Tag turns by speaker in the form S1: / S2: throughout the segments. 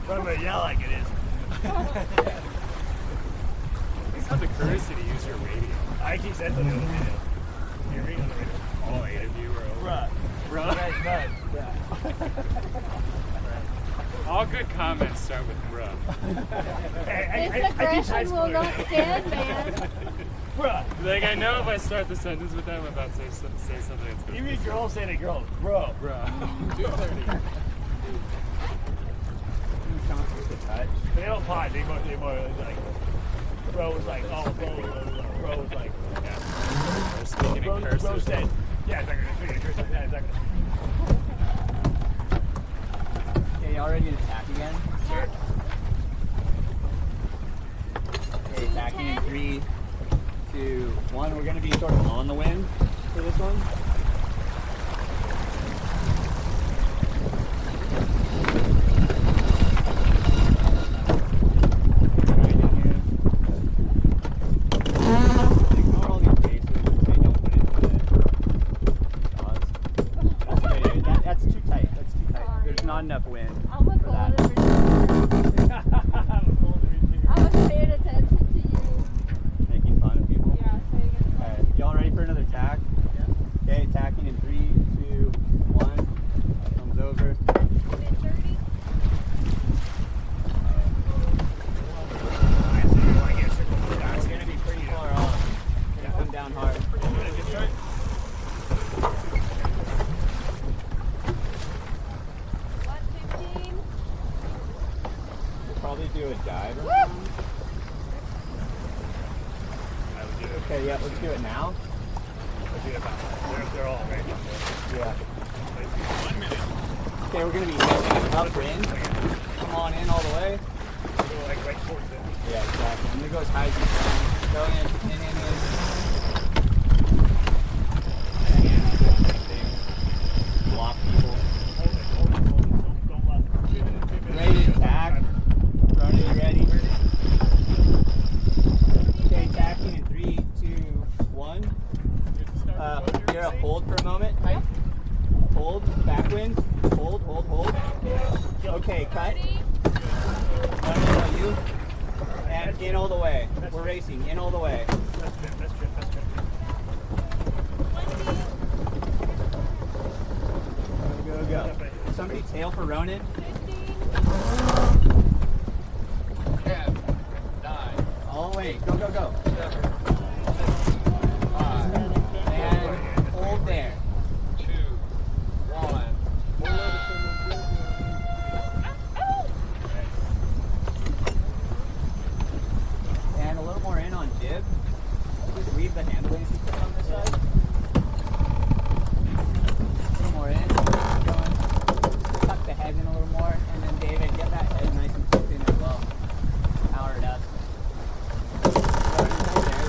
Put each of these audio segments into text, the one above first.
S1: I'm gonna yell like it is.
S2: It's not the courtesy to use your radio.
S1: I keep saying something on the video. You're reading on the radio.
S2: All 8 of you are over.
S1: Bruh.
S2: Bruh.
S1: Right.
S2: All good comments start with bruh.
S3: This aggression will not stand, man.
S1: Bruh.
S2: Like, I know if I start the sentence with them, I'm about to say something that's going to
S1: Even girls say to girls, bro.
S2: Bruh. 2:30.
S1: They don't pause. They more like, bro was like, oh, bro was like, yeah.
S2: They're speaking in cursive.
S1: Bro said, yeah, exactly. Yeah, exactly.
S4: Okay, y'all ready to attack again?
S3: Sure.
S4: Okay, attacking in 3, 2, 1. We're going to be sort of on the wind for this one. Ignore all these bases. They don't put it in the jaws. That's too tight. That's too tight. There's not enough wind
S3: I'm a
S4: for that.
S3: I was paying attention to you.
S4: Making fun of people.
S3: Yeah, saying it.
S4: Alright, y'all ready for another attack?
S1: Yeah.
S4: Okay, attacking in 3, 2, 1. Comes over.
S3: Is it dirty?
S4: It's gonna be pretty far off. It's gonna come down hard.
S3: 115.
S4: We'll probably do a dive around.
S1: I would do it.
S4: Okay, yeah, let's do it now.
S1: Let's do it about they're all right.
S4: Yeah.
S1: 1 minute.
S4: Okay, we're gonna be heading upwind. Come on in all the way.
S1: Like right towards it.
S4: Yeah, exactly. I'm gonna go as high as you can. Go in. Block people.
S1: Don't let.
S4: Ready to attack. Ronnie, you ready? Okay, attacking in 3, 2, 1. You're a hold for a moment. Hold, backwind. Hold. Okay, cut. Ronnie, you. And in all the way. We're racing. In all the way.
S1: That's trip.
S4: Go. Somebody tail for Ronan.
S3: 15.
S2: 10, 9,
S4: All the way. Go.
S2: 7, 5,
S4: And hold there.
S2: 2, 1.
S4: And a little more in on jib. Just leave the handling system on this side. A little more in. Going. Tuck the head in a little more. And then David, get that head nice and tucked in as well. Power it up. Right there.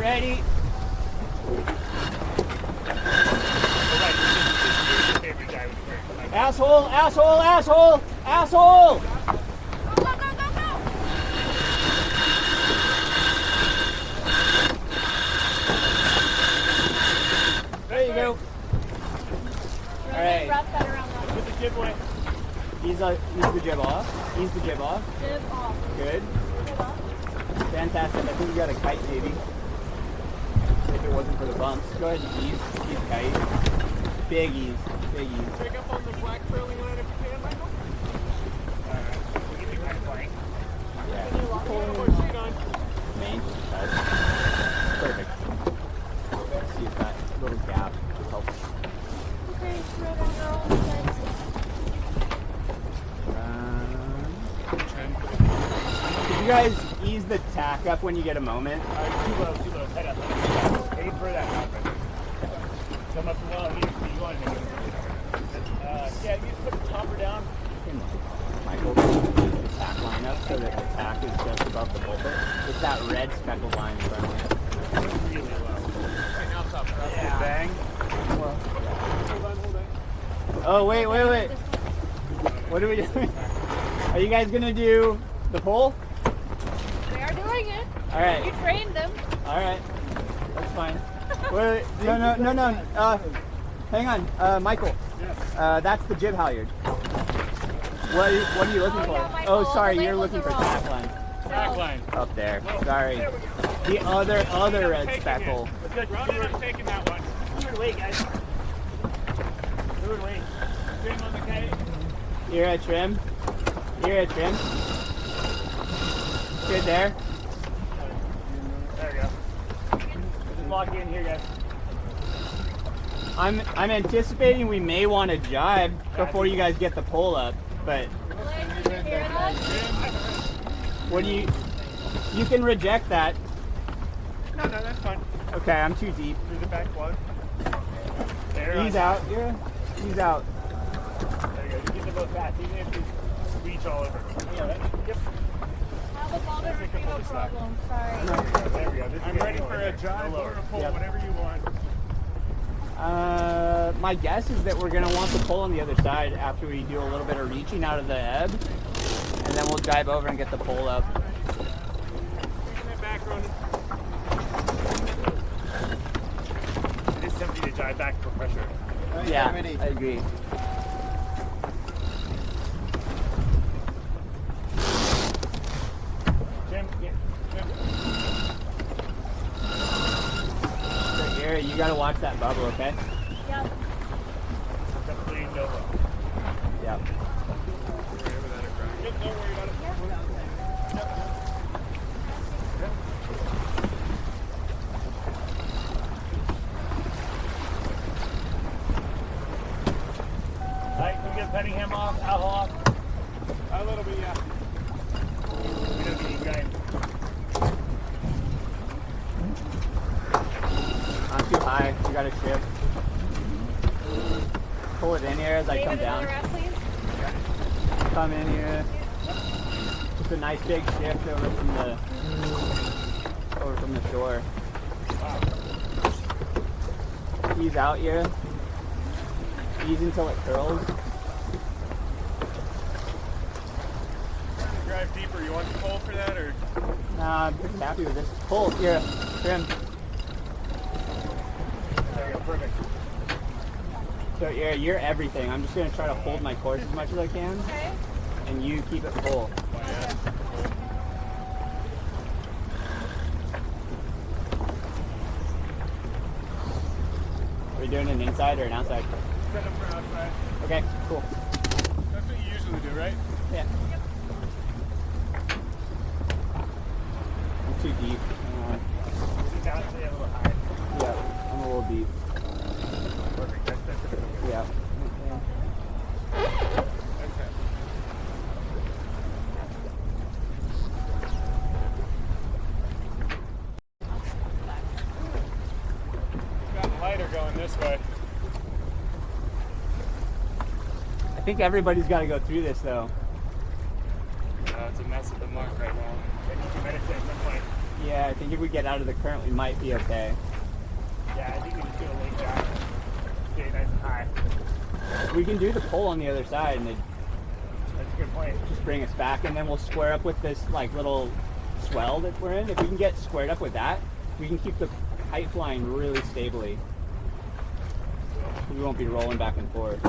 S4: ready. Asshole, asshole, asshole, asshole!
S3: Go, go, go, go, go!
S4: There you go. All right.
S3: Wrap that around that.
S1: Put the jib away.
S4: Ease the jib off. Ease the jib off.
S3: Jib off.
S4: Good.
S3: Jib off.
S4: Fantastic. I think we got a kite maybe. If it wasn't for the bumps. Go ahead and ease kite. Big ease. Big ease.
S1: Pick up on the black curling line if you can, Michael. Alright. Give me kind of blank.
S4: Yeah.
S1: One more sheet on.
S4: Main. Perfect. Let's see if that little gap helps.
S3: Okay, throw down girl.
S4: Could you guys ease the tack up when you get a moment?
S1: Too low, too low. Head up. Aim for that conference. Come up well. You want to make it. Yeah, you just put the topper down.
S4: Michael, the tack line up so that the tack is just above the pulpit. It's that red speckled line in front of it.
S1: Really low. Right now, top.
S4: Yeah.
S1: Bang.
S4: Well,
S1: Hold on.
S4: oh, wait. What are we doing? Are you guys going to do the pole?
S3: They are doing it.
S4: All right.
S3: You trained them.
S4: All right. That's fine. Wait, no. Hang on. Michael.
S1: Yes.
S4: That's the jib halyard. What are you looking
S3: Oh,
S4: for?
S3: yeah, Michael,
S4: Oh, sorry,
S3: the
S4: you're
S3: labels
S4: looking for
S3: are wrong.
S4: tack line.
S2: Back line.
S4: Up there. Sorry. The other red speckle.
S1: We're taking that one. Fluid weight, guys. Fluid weight. Trim on the kite.
S4: You're at trim. Good there.
S1: There we go. Just lock in here, guys.
S4: I'm anticipating we may want to jibe before you guys get the pole up, but
S3: Blaine, did you hear that?
S4: what do you can reject that.
S1: No, that's fine.
S4: Okay, I'm too deep.
S1: Through the back plug. There.
S4: Ease out. Yeah. Ease out.
S1: There you go. You get them both fast, even if you reach all over. Yep.
S3: Have a ball to retrieval problem. Sorry.
S1: There we go. This is
S5: I'm ready for a jibe or a pull,
S4: Yep.
S5: whatever you want.
S4: My guess is that we're going to want the pole on the other side after we do a little bit of reaching out of the ebb, and then we'll dive over and get the pole up.
S5: Taking it back, running.
S1: It is tempting to jive back for pressure.
S4: Yeah, I agree.
S1: Jim,
S4: So here, you got to watch that bubble, okay?
S3: Yep.
S1: Definitely no low.
S4: Yeah.
S1: Yep, don't worry about it. Alright, can we get Pettingham off, Al off?
S5: A little bit, yeah.
S1: We don't need guys.
S4: Not too high. You got to shift. Pull it in here as I come
S3: David,
S4: down.
S3: another wrap, please.
S4: Come in here. Just a nice big shift over from the shore. Ease out here. Ease until it curls.
S5: Drive deeper. You want the pole for that, or?
S4: Nah, I'm pretty happy with this. Pull here. Trim.
S1: There we go, perfect.
S4: So yeah, you're everything. I'm just gonna try to hold my course as much as I can,
S3: Okay.
S4: and you keep it full. Are we doing an inside or an outside?
S5: Set up for outside.
S4: Okay, cool.
S5: That's what you usually do, right?
S4: Yeah. I'm too deep.
S1: Down, stay a little high.
S4: Yeah, I'm a little deep.
S1: Perfect. That's it.
S4: Yeah. Okay.
S5: Okay. Got a lighter going this way.
S4: I think everybody's got to go through this though.
S2: It's a mess at the mark right now.
S1: Take 2 minutes at some point.
S4: Yeah, I think if we get out of the current, we might be okay.
S1: Yeah, I think we just do a late shot. Stay nice and high.
S4: We can do the pole on the other side, and it
S1: That's a good point.
S4: just bring us back, and then we'll square up with this like little swell that we're in. If we can get squared up with that, we can keep the height flying really stably. We won't be rolling back and forth.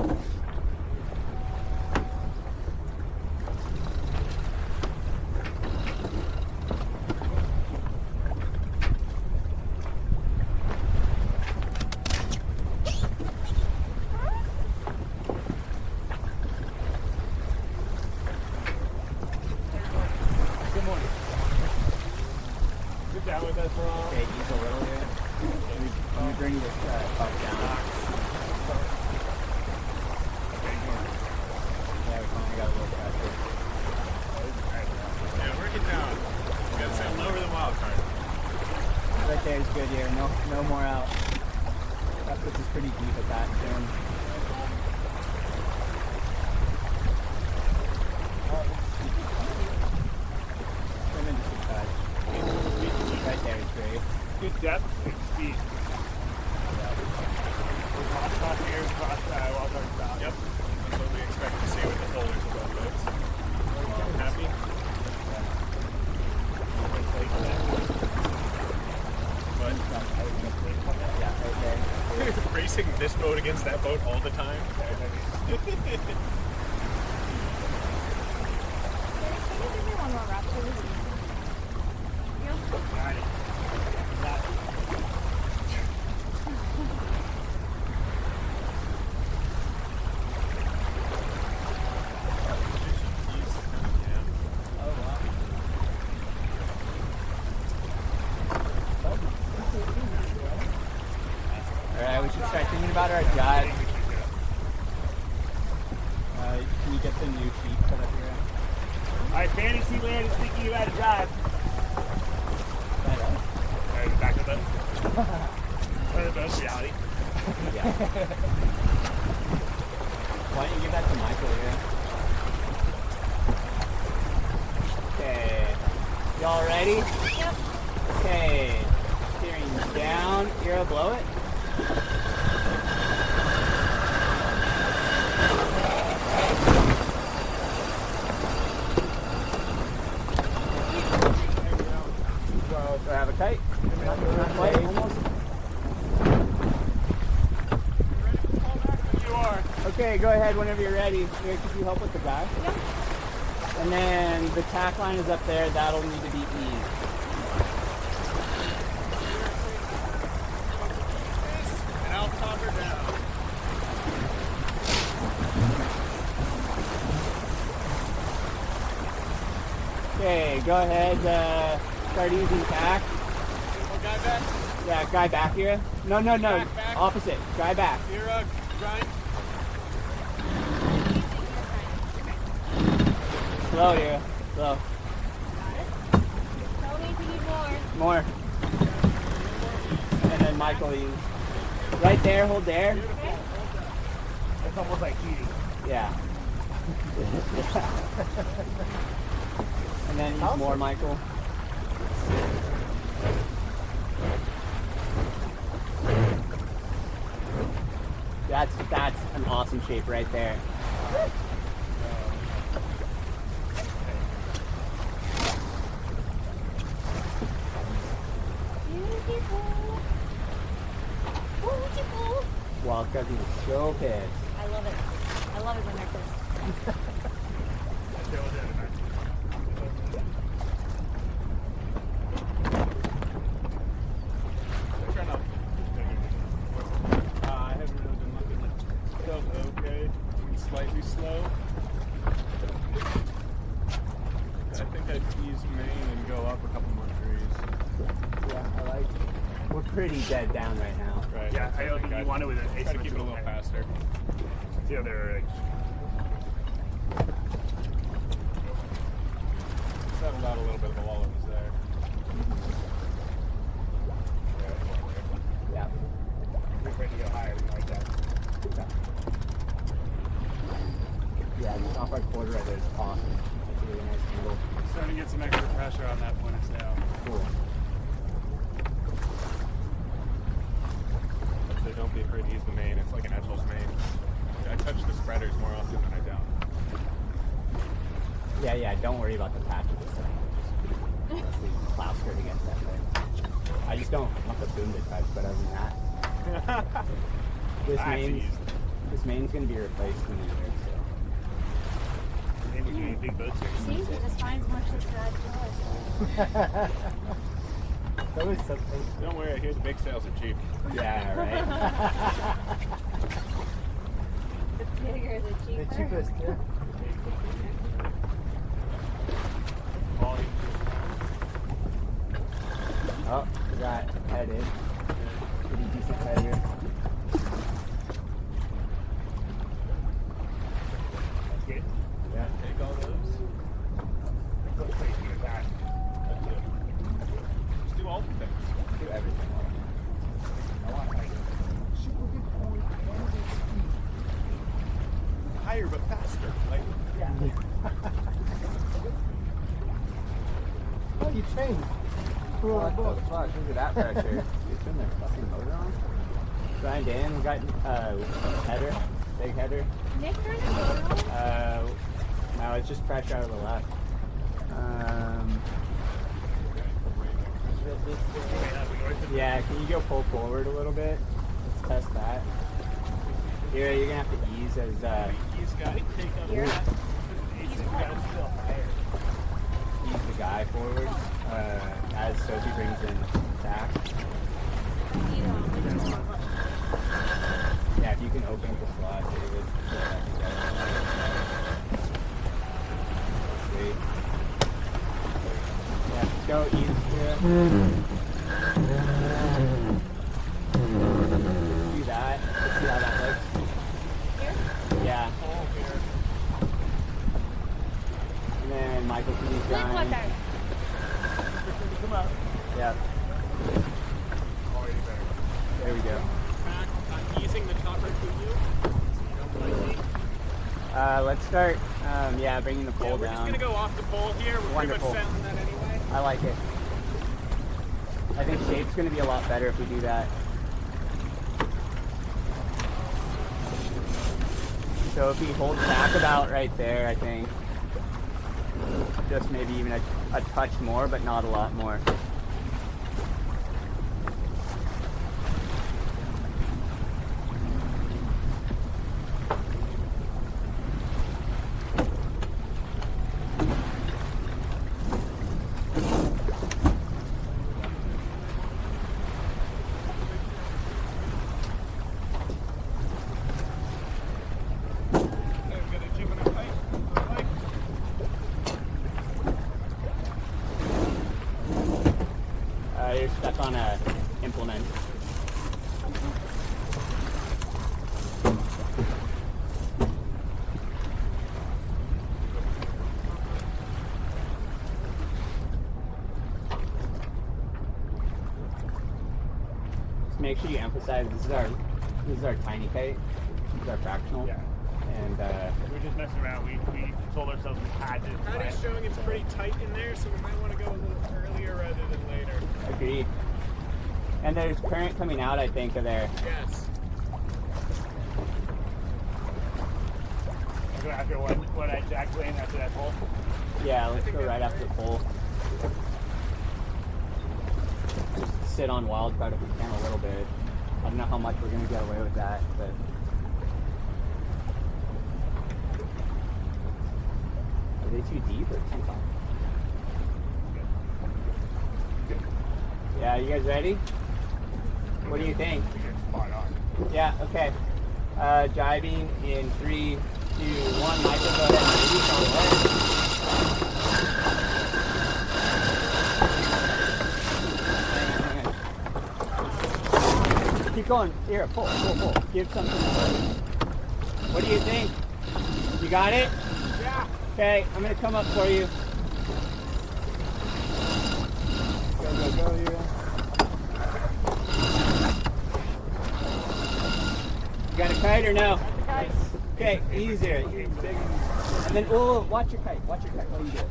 S1: Good morning. Sit down with us for all.
S4: Okay, ease a little here. Let me bring this puck down. Yeah, we finally got a little pressure.
S5: Yeah, work it down. You gotta sail lower than Wildcard.
S4: Right there is good here. No more out. That puts us pretty deep at that soon. Swim into some touch. Right there is great.
S1: Good depth and speed. Cross here, cross Wildcard stop.
S5: Yep. That's what we expect to see with the folders of both boats. Happy? But
S4: Yeah, right there.
S5: racing this boat against that boat all the time.
S3: Can you give me one more wrap, please?
S4: Alright, we should start thinking about our drive. Can you get the new sheet put up here?
S1: Alright, Fantasyland is thinking about a drive. Alright, back to the One of those reality.
S4: Yeah. Why don't you give that to Michael here? Okay. Y'all ready?
S3: Yep.
S4: Okay. Steering down. Euro, blow it. Well, do I have a kite? Not quite, almost.
S1: You are.
S4: Okay, go ahead whenever you're ready. Here, could you help with the guy?
S3: Yep.
S4: And then the tack line is up there. That'll need to be eased.
S5: And I'll pop her down.
S4: Okay, go ahead. Start easing tack.
S5: Oh, guy back.
S4: Yeah, guy back here. No.
S5: Back.
S4: Opposite. Guy back.
S5: Here, grind.
S4: Slow here. Slow.
S3: Tell me if you need more.
S4: More. And then Michael, you. Right there, hold there.
S3: Okay?
S1: It's almost like cheating.
S4: Yeah. And then use more, Michael. That's an awesome shape right there.
S3: Beautiful. Beautiful.
S4: Wildcard is so pissed.
S3: I love it. I love it when they're pissed.
S5: I haven't really been looking. Felt okay. Slightly slow. I think I'd ease main and go up a couple more degrees.
S4: Yeah, I like it. We're pretty dead down right now.
S5: Right.
S1: Yeah, I don't think you want it with an
S5: Try to keep it a little faster.
S1: See how they're
S5: Settled out a little bit of the wall that was there.
S4: Yeah.
S1: we're ready to go higher. We like that.
S4: Yeah, this off-right quarter right there is awesome. It's a really nice angle.
S2: Starting to get some extra pressure on that point of sail.
S4: Cool. Yeah, don't worry about the patch of this thing. Just mostly plow skirt against that thing. I just don't want the boom to touch, but other than that. This main's going to be replaced in a year, so.
S1: Maybe we need big boats here.
S3: See, he just finds much as God does.
S4: That was something.
S5: Don't worry, I hear the big sails are cheap.
S4: Yeah, right.
S3: The bigger, the cheaper.
S4: The cheapest, yeah. Oh, we got headed. Pretty decent head here.
S1: That's good.
S4: Yeah.
S5: Take all those.
S1: Let's play here back.
S5: That's it. Just do all the things.
S4: Do everything.
S1: I want to super good point.
S5: Higher but faster. Like,
S4: Oh, you changed. What the fuck? Look at that pressure. You turn the fucking motor on? Grind in. We got header. Big header.
S3: Nick turned the motor on?
S4: No, it's just pressure out of the left. Yeah, can you go pull forward a little bit? Let's test that. Here, you're gonna have to ease as
S5: ease guy, take on
S3: Here.
S5: that.
S4: ease the guy forward as Sophie brings in back. Yeah, if you can open the slot, David. Sweet. Yeah, go ease here. Do that. Let's see how that looks.
S3: Here?
S4: Yeah. And then Michael can use
S3: Flip
S4: John.
S3: there.
S5: Come up.
S4: Yeah. There we go.
S5: Back, easing the topper to you.
S4: Let's start, bringing the pole
S5: Yeah, we're
S4: down.
S5: just going to go off the pole here. We're
S4: Wonderful.
S5: pretty much sailing that anyway.
S4: I like it. I think shape's going to be a lot better if we do that. So if he holds back about right there, I think. Just maybe even a touch more, but not a lot more. You're stuck on a implement. Just make sure you emphasize this is our tiny kite. This is our fractional.
S1: Yeah.
S4: And
S1: We're just messing around. We told ourselves we had to.
S5: Pad is showing it's pretty tight in there, so we might want to go a little earlier rather than later.
S4: agreed. And there's current coming out, I think, of there.
S5: Yes.
S1: Go after what I jack lane after that hole.
S4: Yeah, let's go right after the pole. Just sit on Wildcard if we can a little bit. I don't know how much we're going to get away with that, but... Are they too deep or too high? Yeah, you guys ready? What do you think?
S1: You're spot on.
S4: Yeah, okay. Jibing in 3, 2, 1. Michael, go ahead and release on the leg. Keep going. Here, pull. Give something. What do you think? You got it?
S5: Yeah.
S4: Okay, I'm going to come up for you. Go here. You got a kite or no?
S3: Nice.
S4: Okay, easier. And then, watch your kite. Watch your kite while you do it.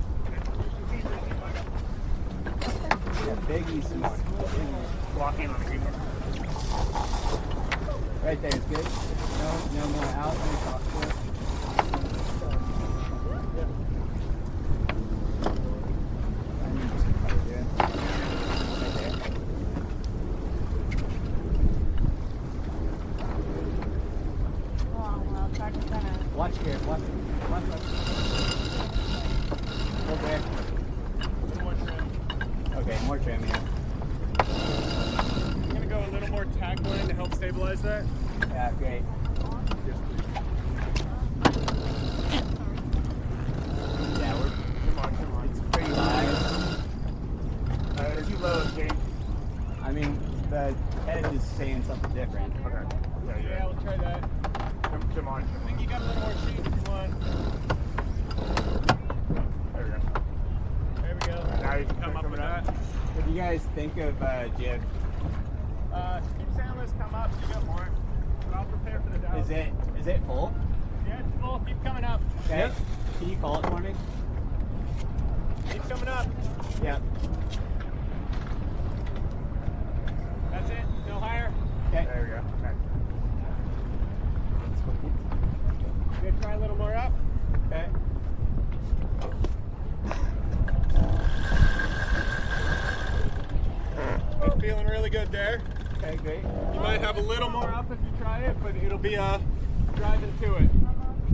S4: Yeah, big easy.
S1: Walking on the green mark.
S4: Right there is good. No more out. Let me talk to it. Watch here. Watch. Hold there.
S5: A little more trim.
S4: Okay, more trim, yeah.
S5: I'm gonna go a little more tackle in to help stabilize that.
S4: Yeah, great. Yeah,
S1: Come on.
S4: it's pretty high.
S1: Too low, James.
S4: I mean, the head is saying something different.
S1: Okay.
S5: Yeah, we'll try that.
S1: Come on.
S5: I think you got a little more sheet if you want.
S1: There we go.
S5: There we go.
S1: Now you can
S5: Come up with
S1: up.
S5: that.
S4: What do you guys think of jib?
S5: Keep saying let's come up, you got more. But I'll prepare for the down.
S4: Is it full?
S5: Yeah, it's full. Keep coming up.
S4: Okay.
S1: Yep.
S4: Can you call it for me?
S5: Keep coming up.
S4: Yeah.
S5: That's it. No higher.
S4: Okay.
S1: There we go. Okay.
S5: Good. Try a little more up.
S4: Okay.
S5: I'm feeling really good there.
S4: Okay, great.
S5: You might have a little more up if you try it, but it'll be driving to it.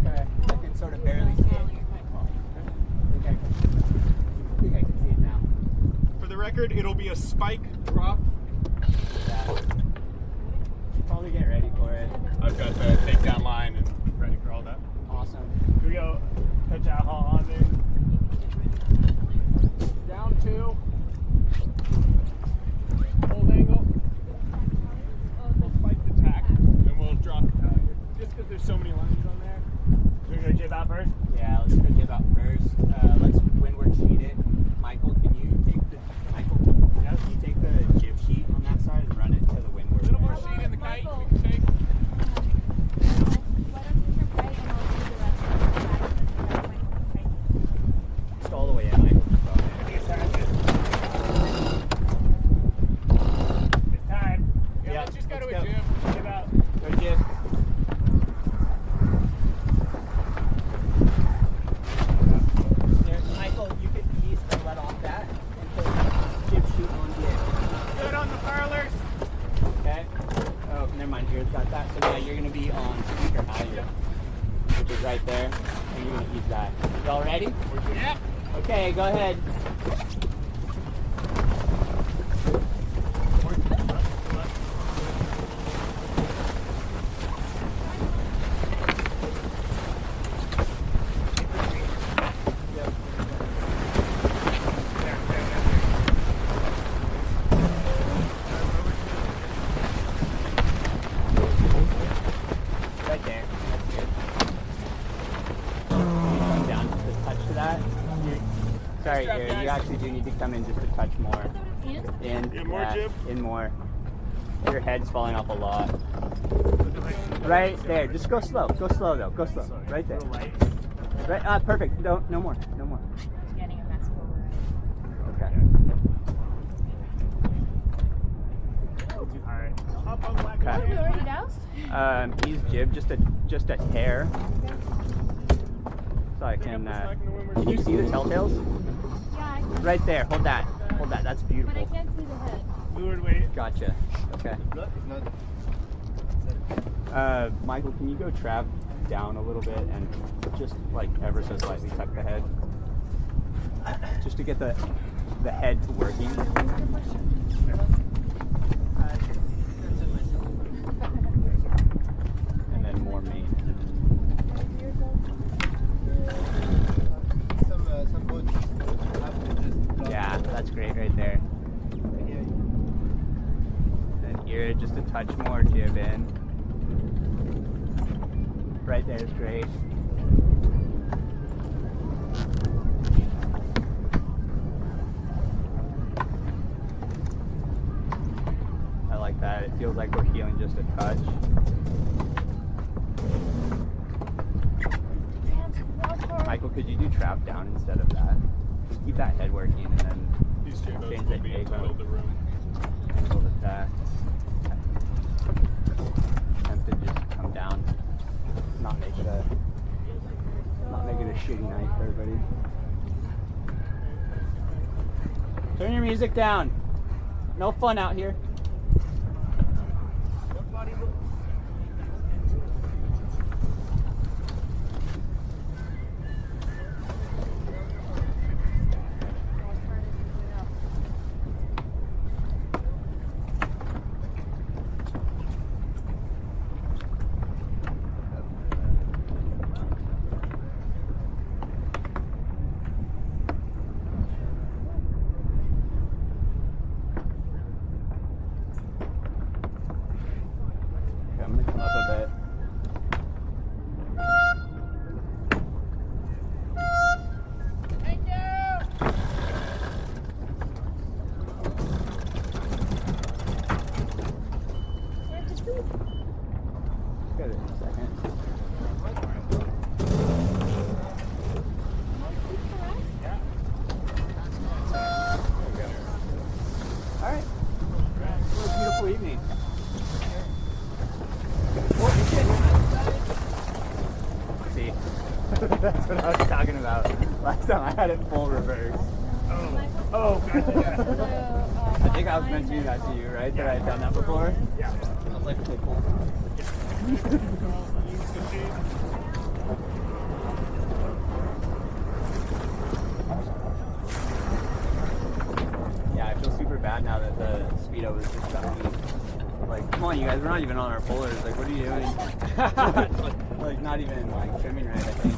S4: Okay. I can sort of barely see it. I think I can see it now.
S5: For the record, it'll be a spike drop.
S4: Yeah. Should probably get ready for it.
S5: I've got the takedown line and ready for all that.
S4: Awesome.
S1: Here we go. Touch that haul on there.
S5: Down 2. Hold angle. We'll spike the tack, and we'll drop it out here. Just because there's so many lines on there.
S1: We're going to jib out first.
S4: Yeah, let's go jib out first. Let's windward sheet it. Michael, can you take the jib sheet on that side and run it to the windward?
S5: A little more sheet in the kite we can take.
S3: Why don't you turn right and I'll do the rest of the back.
S4: Just all the way in, Michael.
S1: It's time.
S5: Yeah,
S4: Yeah,
S5: let's just go to
S4: let's
S5: a
S4: go.
S5: jib.
S1: Jib out.
S4: Go jib. There, Michael, you could ease and let off that and put jib sheet on the edge.
S5: Good on the furlers.
S4: Okay? Oh, never mind. Here's got that. So yeah, you're going to be on speaker high, which is right there. And you're going to ease that. Y'all ready?
S5: Yep.
S4: Okay, go ahead. Right there. That's good. Come down just a touch to that. Sorry,
S5: Nice job,
S4: Aaron, you
S5: guys.
S4: actually do need to come in just a touch more. In.
S5: Yeah, more jib?
S4: In more. Your head's falling off a lot. Right there. Just go slow. Go slow though. Go slow. Right there. Right. Perfect. No more. No more.
S3: Getting a mess forward.
S4: Okay.
S1: Alright.
S5: Up on the black
S4: Okay.
S3: Oh, we already doused?
S4: He's jib just a hair. So I can. Can you see the telltales?
S3: Yeah, I can,
S4: Right there. Hold that. Hold that. That's
S3: but I
S4: beautiful.
S3: can't see the head.
S1: Fluid weight.
S4: Gotcha. Okay. Michael, can you go trav down a little bit and just like ever so slightly tuck the head, just to get the head working. And then more main.
S6: Some boats have to just
S4: Yeah, that's great right there. And here, just a touch more jib in. Right there is great. I like that. It feels like we're healing just a touch. Michael, could you do trap down instead of that? Just keep that head working and then
S5: These J-boats
S4: change
S5: will
S4: the
S5: be
S4: angle.
S5: entitled to room.
S4: Angle with that. Attempt to just come down. Not make it a shitty night for everybody. Turn your music down. No fun out here. I'm gonna come up a bit. Got it in a second. All right. What a beautiful evening. See, that's what I was talking about. Last time I had it full reverse.
S1: Oh, gotcha, yeah.
S4: I think I was mentioning that to you, right? That I had done that before.
S1: Yeah.
S4: I was like, okay, cool. Yeah, I feel super bad now that the Speedo was just telling me, like, come on, you guys, we're not even on our pullers. Like, what are you doing? Like, not even, like, trimming right, I think.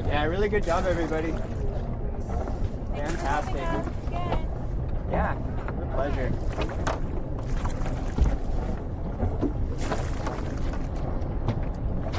S4: Yeah, really good job, everybody. Fantastic. Yeah, with pleasure.